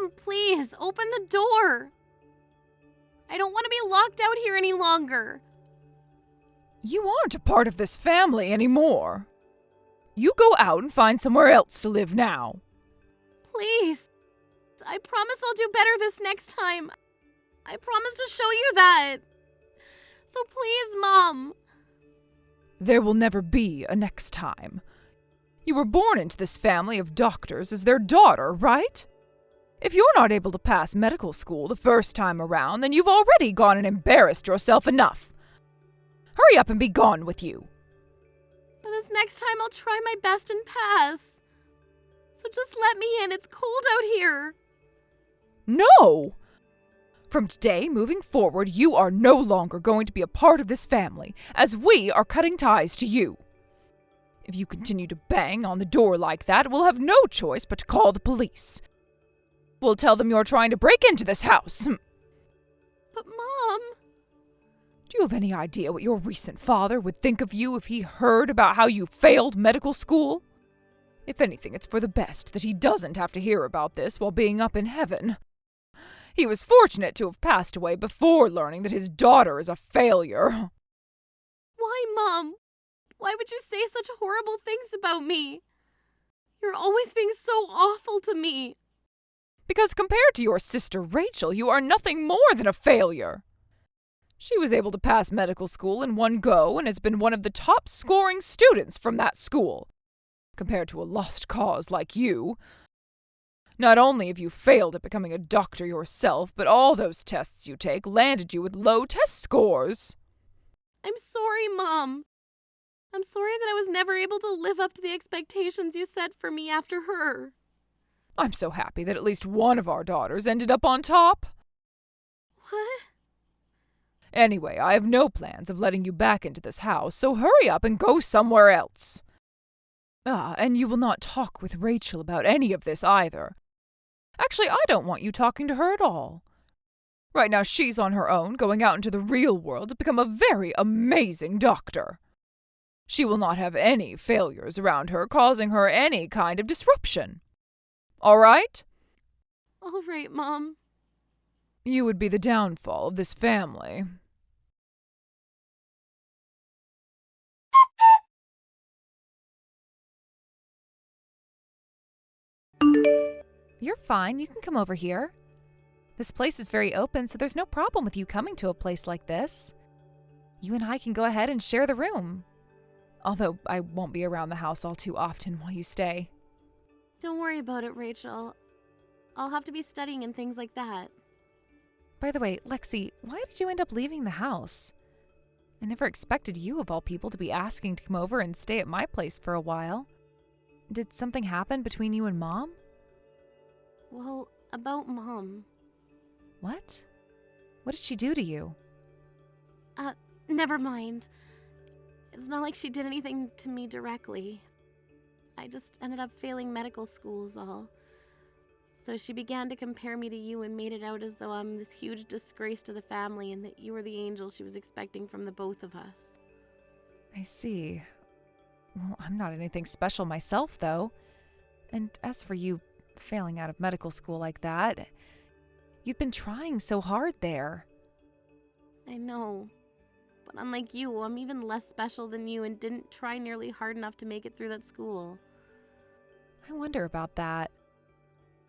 Mom, please, open the door. I don't want to be locked out here any longer. You aren't a part of this family anymore. You go out and find somewhere else to live now. Please. I promise I'll do better this next time. I promise to show you that. So please, Mom. There will never be a next time. You were born into this family of doctors as their daughter, right? If you're not able to pass medical school the first time around, then you've already gone and embarrassed yourself enough. Hurry up and be gone with you. But this next time I'll try my best and pass. So just let me in. It's cold out here. No! From today moving forward, you are no longer going to be a part of this family, as we are cutting ties to you. If you continue to bang on the door like that, we'll have no choice but to call the police. We'll tell them you're trying to break into this house. But Mom... Do you have any idea what your recent father would think of you if he heard about how you failed medical school? If anything, it's for the best that he doesn't have to hear about this while being up in heaven. He was fortunate to have passed away before learning that his daughter is a failure. Why, Mom? Why would you say such horrible things about me? You're always being so awful to me. Because compared to your sister Rachel, you are nothing more than a failure. She was able to pass medical school in one go and has been one of the top scoring students from that school. Compared to a lost cause like you. Not only have you failed at becoming a doctor yourself, but all those tests you take landed you with low test scores. I'm sorry, Mom. I'm sorry that I was never able to live up to the expectations you set for me after her. I'm so happy that at least one of our daughters ended up on top. What? Anyway, I have no plans of letting you back into this house, so hurry up and go somewhere else. And you will not talk with Rachel about any of this either. Actually, I don't want you talking to her at all. Right now she's on her own, going out into the real world to become a very amazing doctor. She will not have any failures around her causing her any kind of disruption. All right? All right, Mom. You would be the downfall of this family. You're fine. You can come over here. This place is very open, so there's no problem with you coming to a place like this. You and I can go ahead and share the room. Although I won't be around the house all too often while you stay. Don't worry about it, Rachel. I'll have to be studying and things like that. By the way, Lexi, why did you end up leaving the house? I never expected you, of all people, to be asking to come over and stay at my place for a while. Did something happen between you and Mom? Well, about Mom. What? What did she do to you? Never mind. It's not like she did anything to me directly. I just ended up failing medical schools all. So she began to compare me to you and made it out as though I'm this huge disgrace to the family and that you were the angel she was expecting from the both of us. I see. Well, I'm not anything special myself, though. And as for you failing out of medical school like that, you'd been trying so hard there. I know. But unlike you, I'm even less special than you and didn't try nearly hard enough to make it through that school. I wonder about that.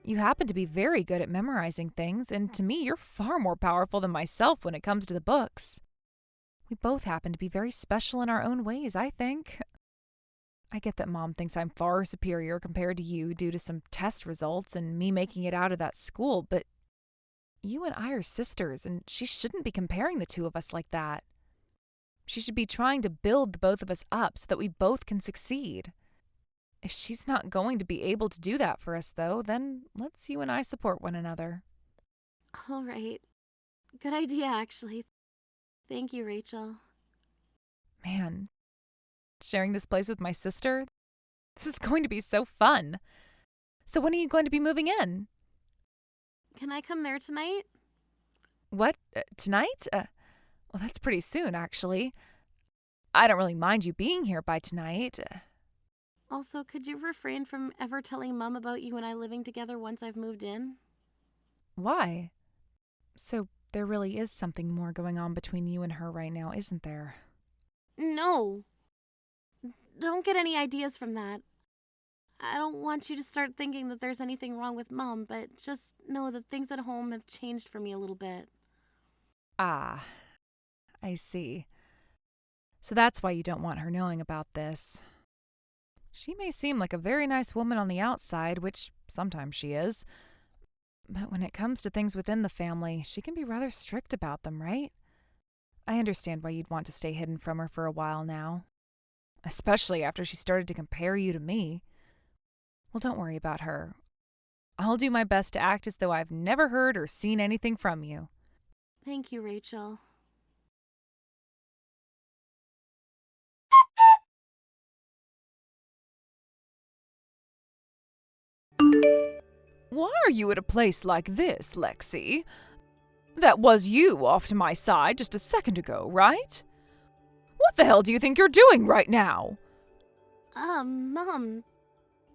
You happen to be very good at memorizing things, and to me, you're far more powerful than myself when it comes to the books. We both happen to be very special in our own ways, I think. I get that Mom thinks I'm far superior compared to you due to some test results and me making it out of that school, but you and I are sisters, and she shouldn't be comparing the two of us like that. She should be trying to build the both of us up so that we both can succeed. If she's not going to be able to do that for us, though, then let's you and I support one another. All right. Good idea, actually. Thank you, Rachel. Man, sharing this place with my sister? This is going to be so fun. So when are you going to be moving in? Can I come there tonight? What? Tonight? Well, that's pretty soon, actually. I don't really mind you being here by tonight. Also, could you refrain from ever telling Mom about you and I living together once I've moved in? Why? So there really is something more going on between you and her right now, isn't there? No. Don't get any ideas from that. I don't want you to start thinking that there's anything wrong with Mom, but just know that things at home have changed for me a little bit. Ah, I see. So that's why you don't want her knowing about this. She may seem like a very nice woman on the outside, which sometimes she is. But when it comes to things within the family, she can be rather strict about them, right? I understand why you'd want to stay hidden from her for a while now. Especially after she started to compare you to me. Well, don't worry about her. I'll do my best to act as though I've never heard or seen anything from you. Thank you, Rachel. Why are you at a place like this, Lexi? That was you off to my side just a second ago, right? What the hell do you think you're doing right now? Mom.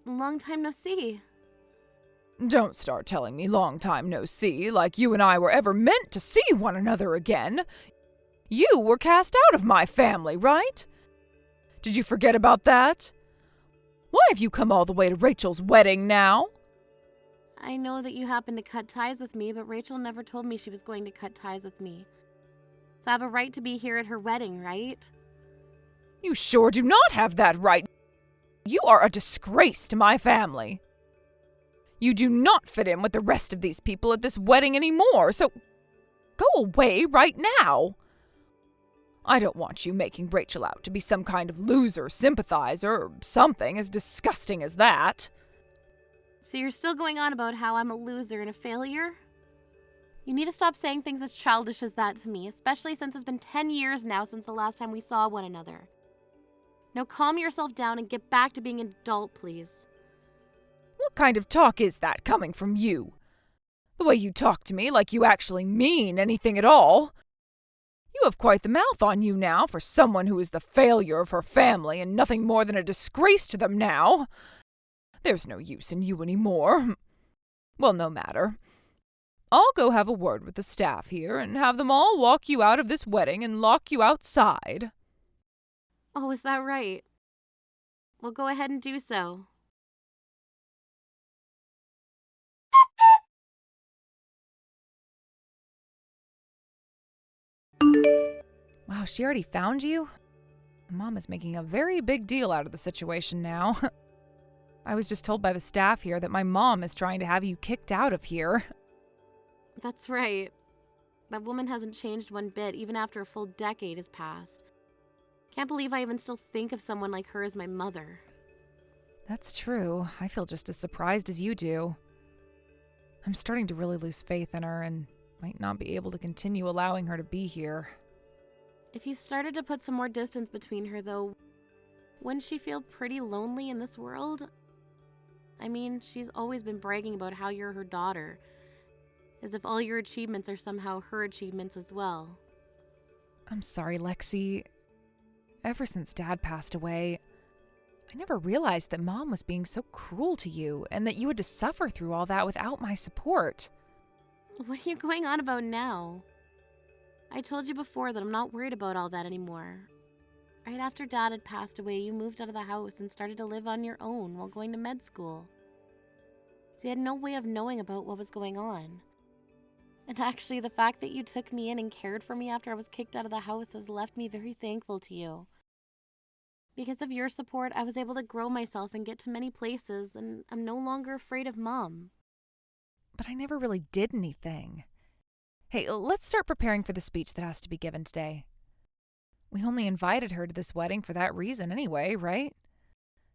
Long time no see. Don't start telling me long time no see, like you and I were ever meant to see one another again. You were cast out of my family, right? Did you forget about that? Why have you come all the way to Rachel's wedding now? I know that you happened to cut ties with me, but Rachel never told me she was going to cut ties with me. So I have a right to be here at her wedding, right? You sure do not have that right. You are a disgrace to my family. You do not fit in with the rest of these people at this wedding anymore, so go away right now. I don't want you making Rachel out to be some kind of loser sympathizer or something as disgusting as that. So you're still going on about how I'm a loser and a failure? You need to stop saying things as childish as that to me, especially since it's been 10 years now since the last time we saw one another. Now calm yourself down and get back to being an adult, please. What kind of talk is that coming from you? The way you talk to me like you actually mean anything at all. You have quite the mouth on you now for someone who is the failure of her family and nothing more than a disgrace to them now. There's no use in you anymore. Well, no matter. I'll go have a word with the staff here and have them all walk you out of this wedding and lock you outside. Oh, is that right? Well, go ahead and do so. Wow, she already found you? Mom is making a very big deal out of the situation now. I was just told by the staff here that my mom is trying to have you kicked out of here. That's right. That woman hasn't changed one bit, even after a full decade has passed. Can't believe I even still think of someone like her as my mother. That's true. I feel just as surprised as you do. I'm starting to really lose faith in her and might not be able to continue allowing her to be here. If you started to put some more distance between her, though, wouldn't she feel pretty lonely in this world? I mean, she's always been bragging about how you're her daughter, as if all your achievements are somehow her achievements as well. I'm sorry, Lexi. Ever since Dad passed away, I never realized that Mom was being so cruel to you and that you had to suffer through all that without my support. What are you going on about now? I told you before that I'm not worried about all that anymore. Right after Dad had passed away, you moved out of the house and started to live on your own while going to med school. So you had no way of knowing about what was going on. And actually, the fact that you took me in and cared for me after I was kicked out of the house has left me very thankful to you. Because of your support, I was able to grow myself and get to many places, and I'm no longer afraid of Mom. But I never really did anything. Hey, let's start preparing for the speech that has to be given today. We only invited her to this wedding for that reason anyway, right?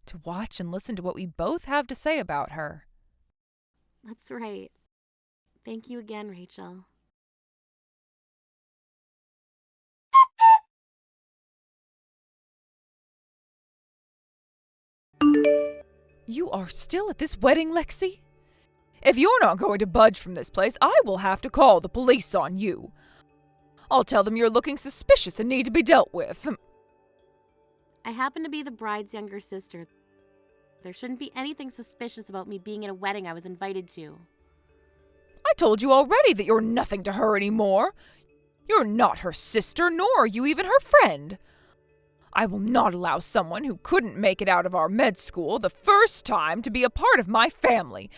To watch and listen to what we both have to say about her. That's right. Thank you again, Rachel. You are still at this wedding, Lexi? If you're not going to budge from this place, I will have to call the police on you. I'll tell them you're looking suspicious and need to be dealt with. I happen to be the bride's younger sister. There shouldn't be anything suspicious about me being at a wedding I was invited to. I told you already that you're nothing to her anymore. You're not her sister, nor are you even her friend. I will not allow someone who couldn't make it out of our med school the first time to be a part of my family.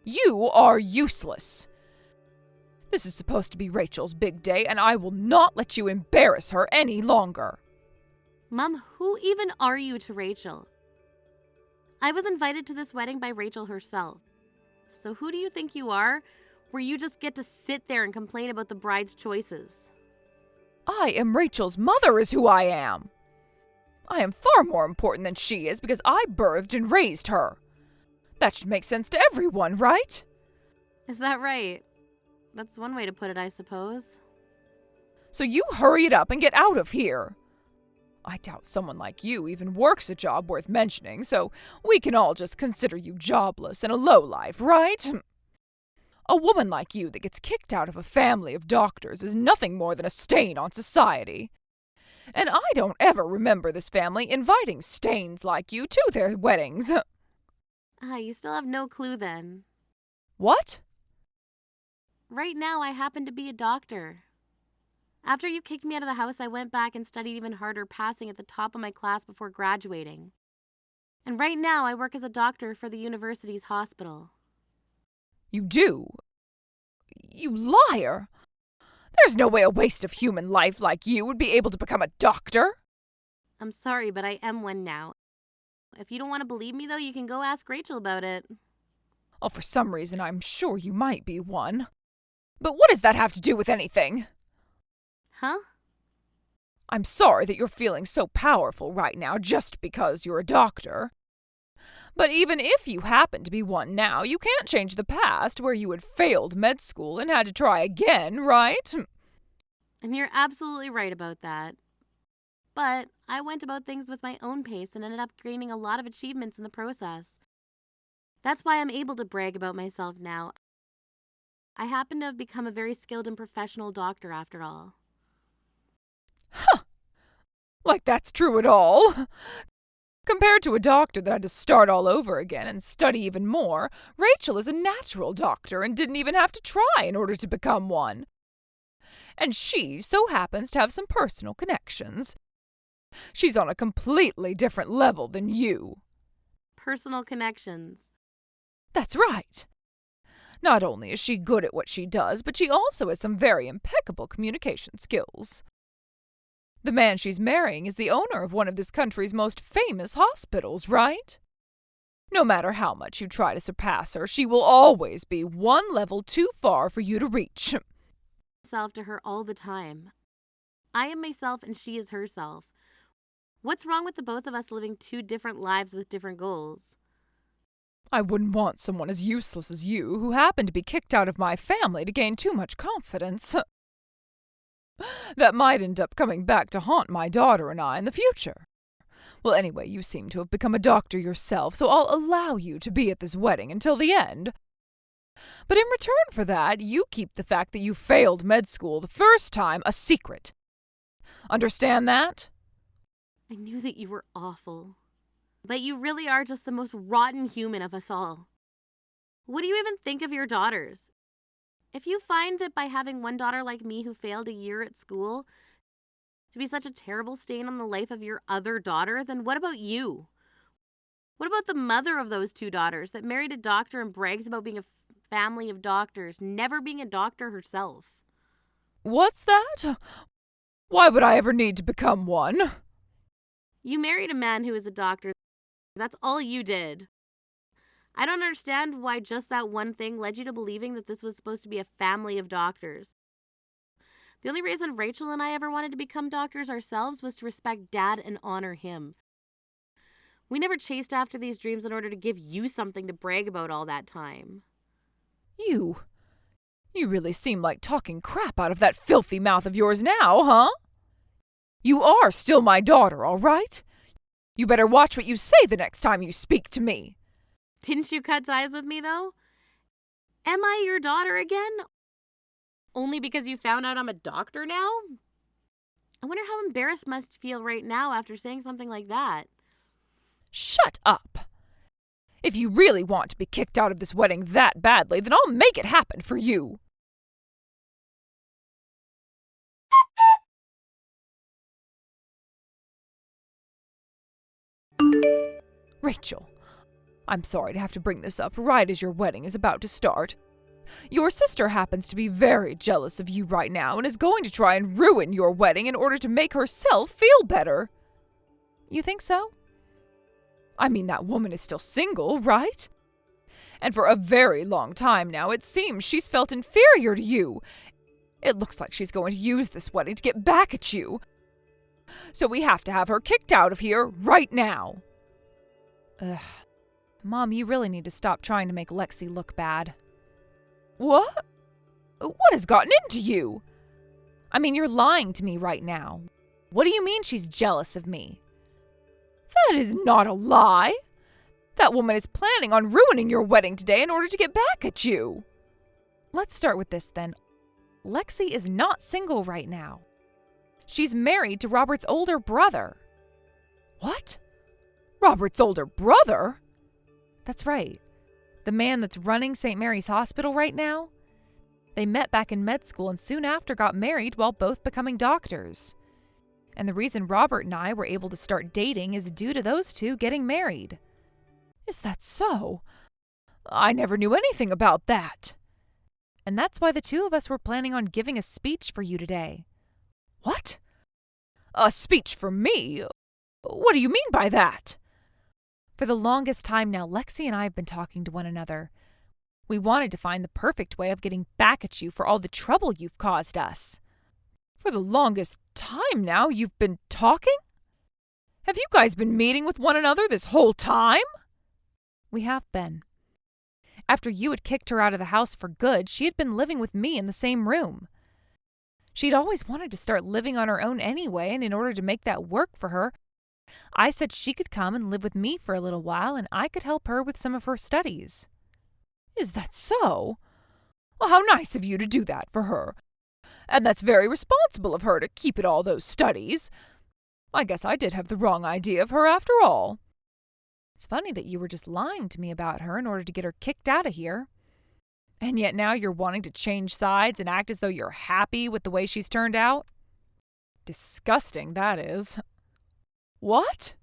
You are useless. This is supposed to be Rachel's big day, and I will not let you embarrass her any longer. Mom, who even are you to Rachel? I was invited to this wedding by Rachel herself. So who do you think you are, where you just get to sit there and complain about the bride's choices? I am Rachel's mother is who I am. I am far more important than she is because I birthed and raised her. That should make sense to everyone, right? Is that right? That's one way to put it, I suppose. So you hurry it up and get out of here. I doubt someone like you even works a job worth mentioning, so we can all just consider you jobless and a lowlife, right? A woman like you that gets kicked out of a family of doctors is nothing more than a stain on society. And I don't ever remember this family inviting stains like you to their weddings. You still have no clue then. What? Right now, I happen to be a doctor. After you kicked me out of the house, I went back and studied even harder, passing at the top of my class before graduating. And right now, I work as a doctor for the university's hospital. You do? You liar! There's no way a waste of human life like you would be able to become a doctor. I'm sorry, but I am one now. If you don't want to believe me, though, you can go ask Rachel about it. Oh, for some reason, I'm sure you might be one. But what does that have to do with anything? Huh? I'm sorry that you're feeling so powerful right now just because you're a doctor. But even if you happen to be one now, you can't change the past where you had failed med school and had to try again, right? And you're absolutely right about that. But I went about things with my own pace and ended up gaining a lot of achievements in the process. That's why I'm able to brag about myself now. I happen to have become a very skilled and professional doctor after all. Huh! Like that's true at all? Compared to a doctor that had to start all over again and study even more, Rachel is a natural doctor and didn't even have to try in order to become one. And she so happens to have some personal connections. She's on a completely different level than you. Personal connections. That's right. Not only is she good at what she does, but she also has some very impeccable communication skills. The man she's marrying is the owner of one of this country's most famous hospitals, right? No matter how much you try to surpass her, she will always be one level too far for you to reach. Myself to her all the time. I am myself and she is herself. What's wrong with the both of us living two different lives with different goals? I wouldn't want someone as useless as you who happened to be kicked out of my family to gain too much confidence. That might end up coming back to haunt my daughter and I in the future. Well, anyway, you seem to have become a doctor yourself, so I'll allow you to be at this wedding until the end. But in return for that, you keep the fact that you failed med school the first time a secret. Understand that? I knew that you were awful. But you really are just the most rotten human of us all. What do you even think of your daughters? If you find that by having one daughter like me who failed a year at school to be such a terrible stain on the life of your other daughter, then what about you? What about the mother of those two daughters that married a doctor and brags about being a family of doctors, never being a doctor herself? What's that? Why would I ever need to become one? You married a man who is a doctor. That's all you did. I don't understand why just that one thing led you to believing that this was supposed to be a family of doctors. The only reason Rachel and I ever wanted to become doctors ourselves was to respect Dad and honor him. We never chased after these dreams in order to give you something to brag about all that time. You really seem like talking crap out of that filthy mouth of yours now, huh? You are still my daughter, all right? You better watch what you say the next time you speak to me. Didn't you cut ties with me, though? Am I your daughter again? Only because you found out I'm a doctor now? I wonder how embarrassed must feel right now after saying something like that. Shut up. If you really want to be kicked out of this wedding that badly, then I'll make it happen for you. Rachel, I'm sorry to have to bring this up right as your wedding is about to start. Your sister happens to be very jealous of you right now and is going to try and ruin your wedding in order to make herself feel better. You think so? I mean, that woman is still single, right? And for a very long time now, it seems she's felt inferior to you. It looks like she's going to use this wedding to get back at you. So we have to have her kicked out of here right now. Ugh. Mom, you really need to stop trying to make Lexi look bad. What? What has gotten into you? I mean, you're lying to me right now. What do you mean she's jealous of me? That is not a lie. That woman is planning on ruining your wedding today in order to get back at you. Let's start with this then. Lexi is not single right now. She's married to Robert's older brother. What? Robert's older brother? That's right. The man that's running St. Mary's Hospital right now. They met back in med school and soon after got married while both becoming doctors. And the reason Robert and I were able to start dating is due to those two getting married. Is that so? I never knew anything about that. And that's why the two of us were planning on giving a speech for you today. What? A speech for me? What do you mean by that? For the longest time now, Lexi and I have been talking to one another. We wanted to find the perfect way of getting back at you for all the trouble you've caused us. For the longest time now, you've been talking? Have you guys been meeting with one another this whole time? We have been. After you had kicked her out of the house for good, she had been living with me in the same room. She'd always wanted to start living on her own anyway, and in order to make that work for her, I said she could come and live with me for a little while and I could help her with some of her studies. Is that so? Well, how nice of you to do that for her. And that's very responsible of her to keep at all those studies. I guess I did have the wrong idea of her after all. It's funny that you were just lying to me about her in order to get her kicked out of here. And yet now you're wanting to change sides and act as though you're happy with the way she's turned out? Disgusting, that is. What?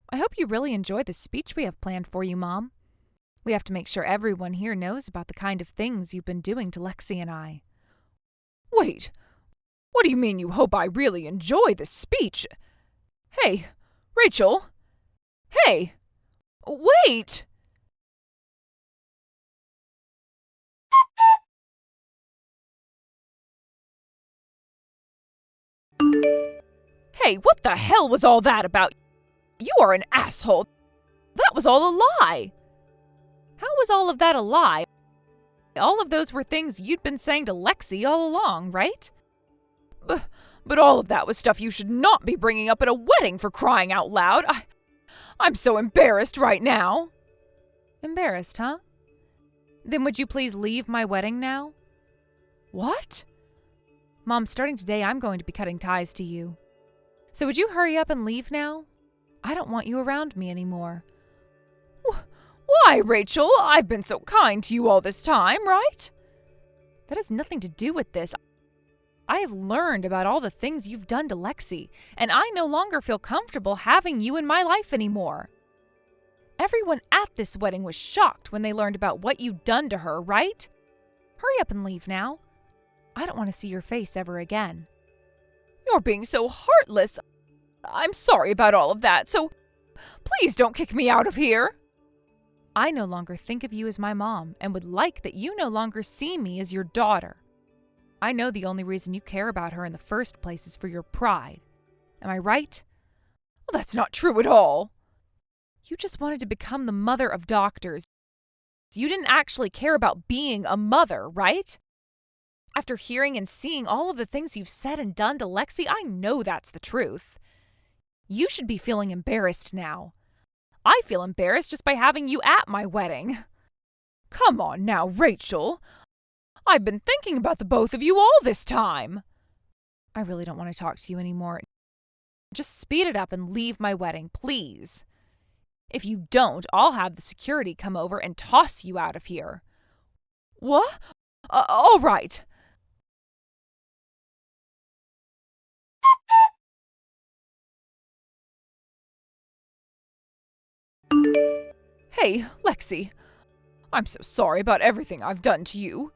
I hope you really enjoy the speech we have planned for you, Mom. We have to make sure everyone here knows about the kind of things you've been doing to Lexi and I. Wait, what do you mean you hope I really enjoy this speech? Hey, Rachel. Hey, wait! Hey, what the hell was all that about? You are an asshole. That was all a lie. How was all of that a lie? All of those were things you'd been saying to Lexi all along, right? But all of that was stuff you should not be bringing up at a wedding, for crying out loud. I'm so embarrassed right now. Embarrassed, huh? Then would you please leave my wedding now? What? Mom, starting today, I'm going to be cutting ties to you. So would you hurry up and leave now? I don't want you around me anymore. Why, Rachel? I've been so kind to you all this time, right? That has nothing to do with this. I have learned about all the things you've done to Lexi, and I no longer feel comfortable having you in my life anymore. Everyone at this wedding was shocked when they learned about what you'd done to her, right? Hurry up and leave now. I don't want to see your face ever again. You're being so heartless. I'm sorry about all of that, so please don't kick me out of here. I no longer think of you as my mom and would like that you no longer see me as your daughter. I know the only reason you care about her in the first place is for your pride. Am I right? Well, that's not true at all. You just wanted to become the mother of doctors. You didn't actually care about being a mother, right? After hearing and seeing all of the things you've said and done to Lexi, I know that's the truth. You should be feeling embarrassed now. I feel embarrassed just by having you at my wedding. Come on now, Rachel. I've been thinking about the both of you all this time. I really don't want to talk to you anymore. Just speed it up and leave my wedding, please. If you don't, I'll have the security come over and toss you out of here. What? All right. Hey, Lexi. I'm so sorry about everything I've done to you.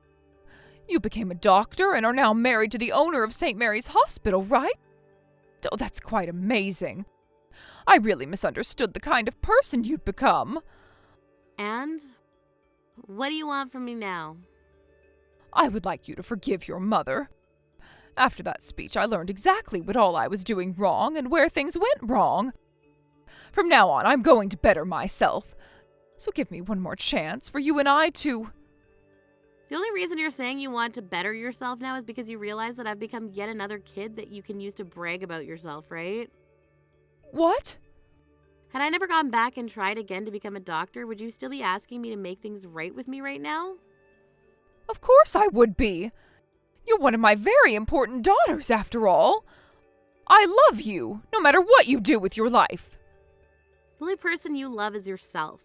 You became a doctor and are now married to the owner of St. Mary's Hospital, right? Oh, that's quite amazing. I really misunderstood the kind of person you'd become. And? What do you want from me now? I would like you to forgive your mother. After that speech, I learned exactly what all I was doing wrong and where things went wrong. From now on, I'm going to better myself. So give me one more chance for you and I to... The only reason you're saying you want to better yourself now is because you realize that I've become yet another kid that you can use to brag about yourself, right? What? Had I never gone back and tried again to become a doctor, would you still be asking me to make things right with me right now? Of course I would be. You're one of my very important daughters, after all. I love you, no matter what you do with your life. The only person you love is yourself.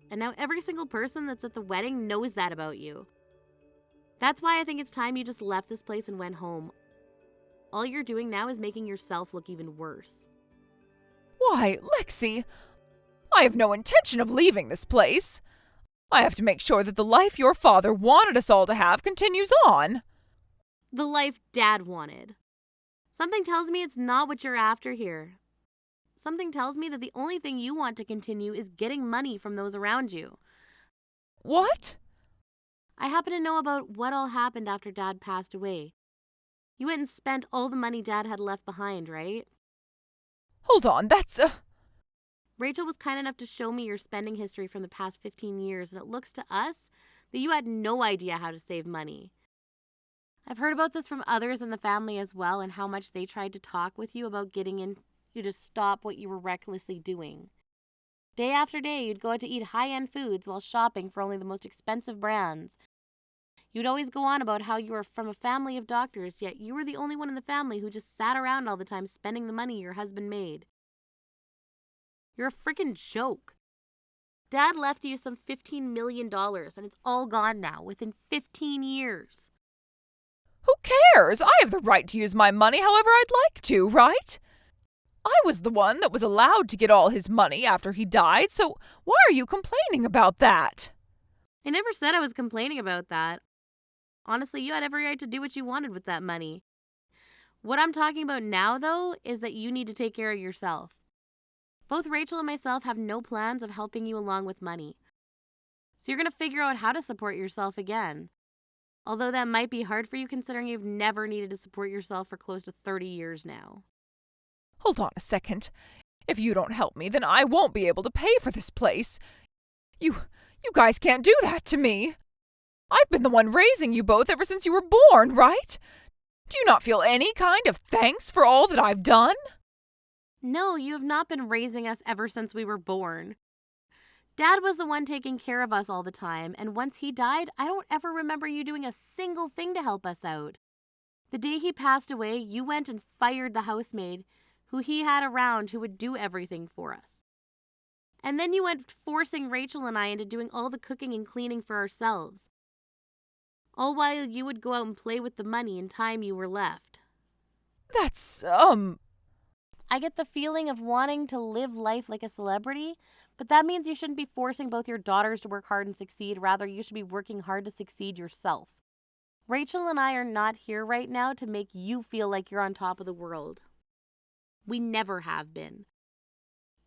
And now every single person that's at the wedding knows that about you. That's why I think it's time you just left this place and went home. All you're doing now is making yourself look even worse. Why, Lexi, I have no intention of leaving this place. I have to make sure that the life your father wanted us all to have continues on. The life Dad wanted. Something tells me it's not what you're after here. Something tells me that the only thing you want to continue is getting money from those around you. What? I happen to know about what all happened after Dad passed away. You went and spent all the money Dad had left behind, right? Hold on, that's Rachel was kind enough to show me your spending history from the past 15 years, and it looks to us that you had no idea how to save money. I've heard about this from others in the family as well, and how much they tried to talk with you about getting in you to stop what you were recklessly doing. Day after day, you'd go out to eat high-end foods while shopping for only the most expensive brands. You'd always go on about how you were from a family of doctors, yet you were the only one in the family who just sat around all the time spending the money your husband made. You're a freaking joke. Dad left you some $15 million, and it's all gone now, within 15 years. Who cares? I have the right to use my money however I'd like to, right? I was the one that was allowed to get all his money after he died, so why are you complaining about that? I never said I was complaining about that. Honestly, you had every right to do what you wanted with that money. What I'm talking about now, though, is that you need to take care of yourself. Both Rachel and myself have no plans of helping you along with money. So you're going to figure out how to support yourself again. Although that might be hard for you considering you've never needed to support yourself for close to 30 years now. Hold on a second. If you don't help me, then I won't be able to pay for this place. You guys can't do that to me. I've been the one raising you both ever since you were born, right? Do you not feel any kind of thanks for all that I've done? No, you have not been raising us ever since we were born. Dad was the one taking care of us all the time, and once he died, I don't ever remember you doing a single thing to help us out. The day he passed away, you went and fired the housemaid who he had around who would do everything for us. And then you went forcing Rachel and I into doing all the cooking and cleaning for ourselves. All while you would go out and play with the money and time you were left. That's, I get the feeling of wanting to live life like a celebrity, but that means you shouldn't be forcing both your daughters to work hard and succeed. Rather, you should be working hard to succeed yourself. Rachel and I are not here right now to make you feel like you're on top of the world. We never have been.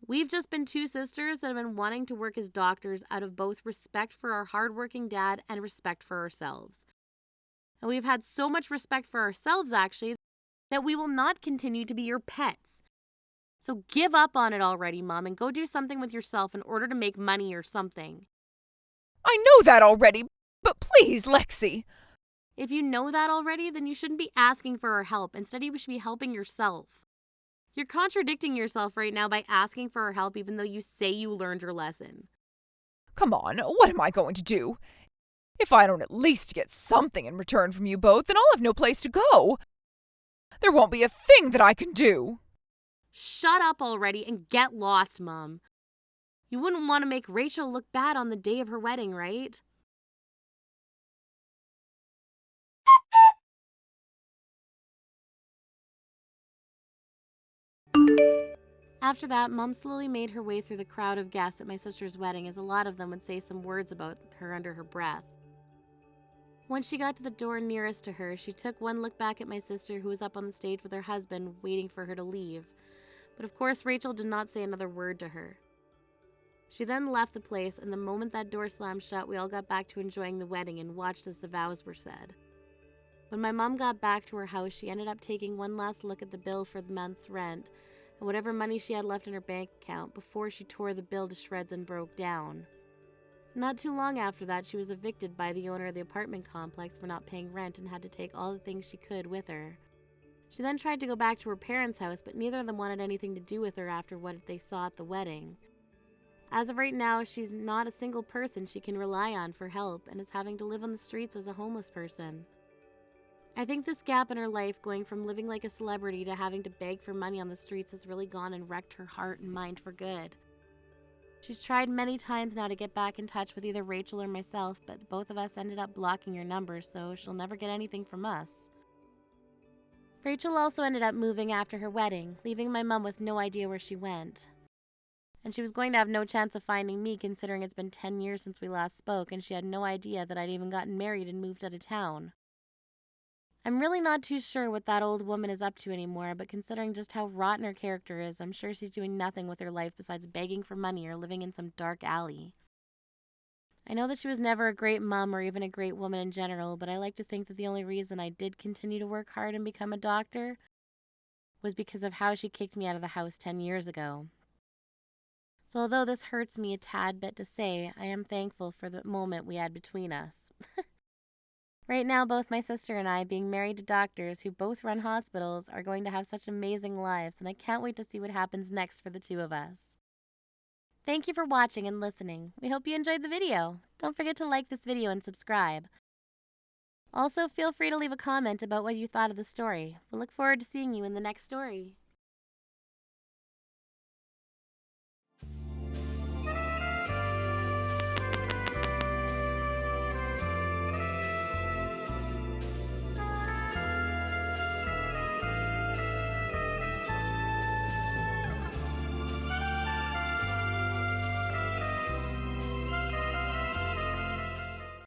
We've just been two sisters that have been wanting to work as doctors out of both respect for our hardworking dad and respect for ourselves. And we've had so much respect for ourselves, actually, that we will not continue to be your pets. So give up on it already, Mom, and go do something with yourself in order to make money or something. I know that already, but please, Lexi. If you know that already, then you shouldn't be asking for our help. Instead, you should be helping yourself. You're contradicting yourself right now by asking for our help even though you say you learned your lesson. Come on, what am I going to do? If I don't at least get something in return from you both, then I'll have no place to go. There won't be a thing that I can do. Shut up already and get lost, Mom. You wouldn't want to make Rachel look bad on the day of her wedding, right? After that, Mom slowly made her way through the crowd of guests at my sister's wedding, as a lot of them would say some words about her under her breath. Once she got to the door nearest to her, she took one look back at my sister, who was up on the stage with her husband, waiting for her to leave. But of course, Rachel did not say another word to her. She then left the place, and the moment that door slammed shut, we all got back to enjoying the wedding and watched as the vows were said. When my mom got back to her house, she ended up taking one last look at the bill for the month's rent and whatever money she had left in her bank account before she tore the bill to shreds and broke down. Not too long after that, she was evicted by the owner of the apartment complex for not paying rent and had to take all the things she could with her. She then tried to go back to her parents' house, but neither of them wanted anything to do with her after what they saw at the wedding. As of right now, she's not a single person she can rely on for help and is having to live on the streets as a homeless person. I think this gap in her life, going from living like a celebrity to having to beg for money on the streets, has really gone and wrecked her heart and mind for good. She's tried many times now to get back in touch with either Rachel or myself, but both of us ended up blocking her number, so she'll never get anything from us. Rachel also ended up moving after her wedding, leaving my mom with no idea where she went. And she was going to have no chance of finding me, considering it's been 10 years since we last spoke, and she had no idea that I'd even gotten married and moved out of town. I'm really not too sure what that old woman is up to anymore, but considering just how rotten her character is, I'm sure she's doing nothing with her life besides begging for money or living in some dark alley. I know that she was never a great mom or even a great woman in general, but I like to think that the only reason I did continue to work hard and become a doctor was because of how she kicked me out of the house 10 years ago. So although this hurts me a tad bit to say, I am thankful for the moment we had between us. Right now, both my sister and I, being married to doctors who both run hospitals, are going to have such amazing lives, and I can't wait to see what happens next for the two of us. Thank you for watching and listening. We hope you enjoyed the video. Don't forget to like this video and subscribe. Also, feel free to leave a comment about what you thought of the story. We'll look forward to seeing you in the next story.